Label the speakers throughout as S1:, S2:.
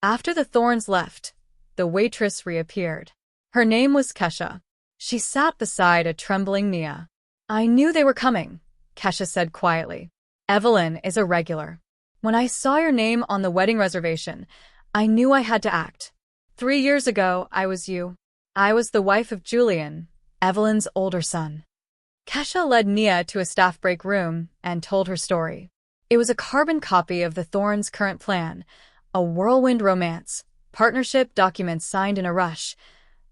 S1: After the Thorns left, the waitress reappeared. Her name was Kesha. She sat beside a trembling Nia. "I knew they were coming," Kesha said quietly. "Evelyn is a regular. When I saw your name on the wedding reservation, I knew I had to act. 3 years ago, I was you. I was the wife of Julian, Evelyn's older son." Kesha led Nia to a staff break room and told her story. It was a carbon copy of the Thorns' current plan, a whirlwind romance, partnership documents signed in a rush,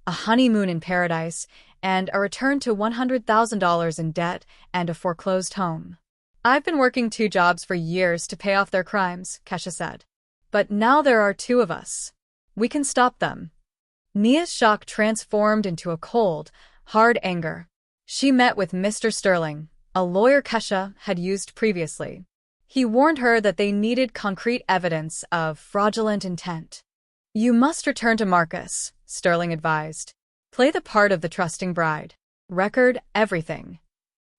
S1: a honeymoon in paradise, and a return to $100,000 in debt and a foreclosed home. "I've been working 2 jobs for years to pay off their crimes," Kesha said. "But now there are 2 of us. We can stop them." Nia's shock transformed into a cold, hard anger. She met with Mr. Sterling, a lawyer Kesha had used previously. He warned her that they needed concrete evidence of fraudulent intent. "You must return to Marcus," Sterling advised. "Play the part of the trusting bride. Record everything."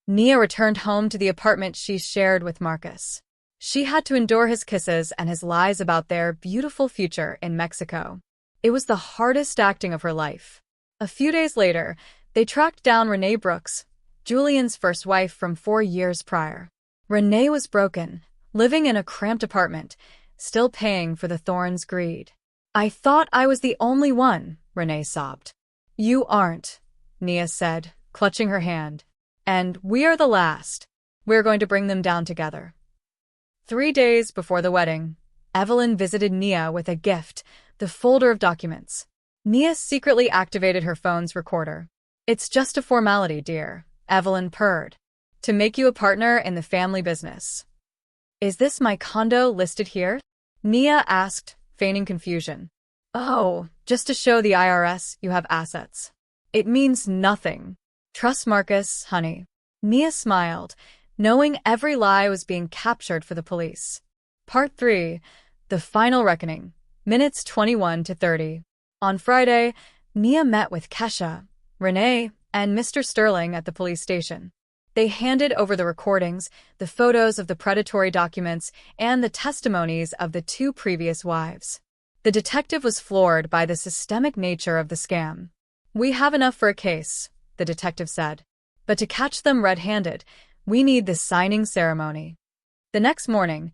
S1: Nia returned home to the apartment she shared with Marcus. She had to endure his kisses and his lies about their beautiful future in Mexico. It was the hardest acting of her life. A few days later, they tracked down Renee Brooks, Julian's first wife from 4 years prior. Renee was broken, living in a cramped apartment, still paying for the Thorns' greed. "I thought I was the only one," Renee sobbed. "You aren't," Nia said, clutching her hand. "And we are the last. We're going to bring them down together." 3 days before the wedding, Evelyn visited Nia with a gift, the folder of documents. Nia secretly activated her phone's recorder. "It's just a formality, dear," Evelyn purred. "To make you a partner in the family business." "Is this my condo listed here?" Nia asked, feigning confusion. "Oh, just to show the IRS you have assets." "It means nothing. Trust Marcus, honey." Nia smiled, knowing every lie was being captured for the police. Part 3. The Final Reckoning. Minutes 21 to 30. On Friday, Nia met with Kesha, Renee, and Mr. Sterling at the police station. They handed over the recordings, the photos of the predatory documents, and the testimonies of the 2 previous wives. The detective was floored by the systemic nature of the scam. "We have enough for a case," the detective said. "But to catch them red-handed, we need the signing ceremony." The next morning,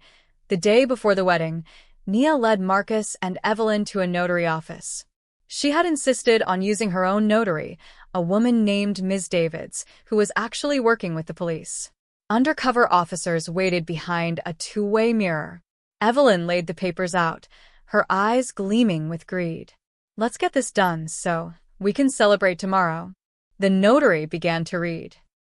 S1: the day before the wedding, Nia led Marcus and Evelyn to a notary office. She had insisted on using her own notary, a woman named Ms. Davids, who was actually working with the police. Undercover officers waited behind a 2-way mirror. Evelyn laid the papers out, her eyes gleaming with greed. "Let's get this done so we can celebrate tomorrow." The notary began to read.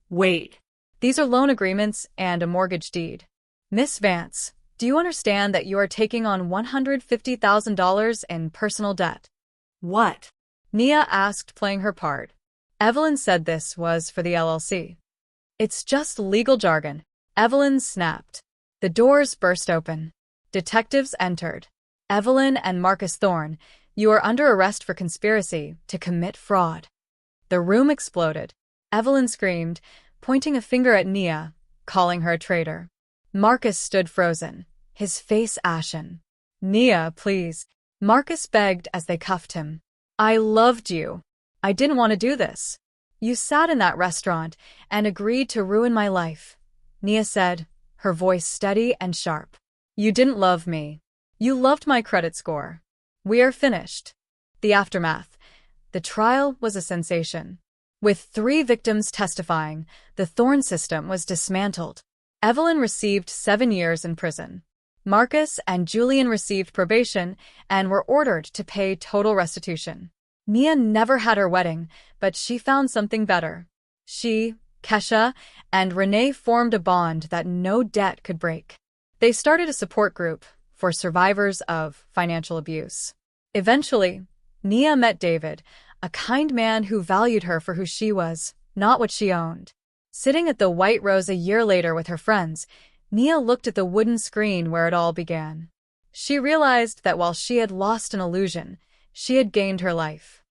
S1: "Wait. These are loan agreements and a mortgage deed. Miss Vance, do you understand that you are taking on $150,000 in personal debt?" "What?" Nia asked, playing her part. Evelyn said this was for the LLC. "It's just legal jargon," Evelyn snapped. The doors burst open. Detectives entered. "Evelyn and Marcus Thorne, you are under arrest for conspiracy to commit fraud." The room exploded. Evelyn screamed, pointing a finger at Nia, calling her a traitor. Marcus stood frozen, his face ashen. "Nia, please," Marcus begged as they cuffed him. "I loved you. I didn't want to do this. You sat in that restaurant and agreed to ruin my life," Nia said, her voice steady and sharp. "You didn't love me. You loved my credit score. We are finished." The aftermath. The trial was a sensation. With 3 victims testifying, the Thorn system was dismantled. Evelyn received 7 years in prison. Marcus and Julian received probation and were ordered to pay total restitution. Nia never had her wedding, but she found something better. She, Kesha, and Renee formed a bond that no debt could break. They started a support group for survivors of financial abuse. Eventually, Nia met David, a kind man who valued her for who she was, not what she owned. Sitting at the White Rose a year later with her friends, Nia looked at the wooden screen where it all began. She realized that while she had lost an illusion, she had gained her life.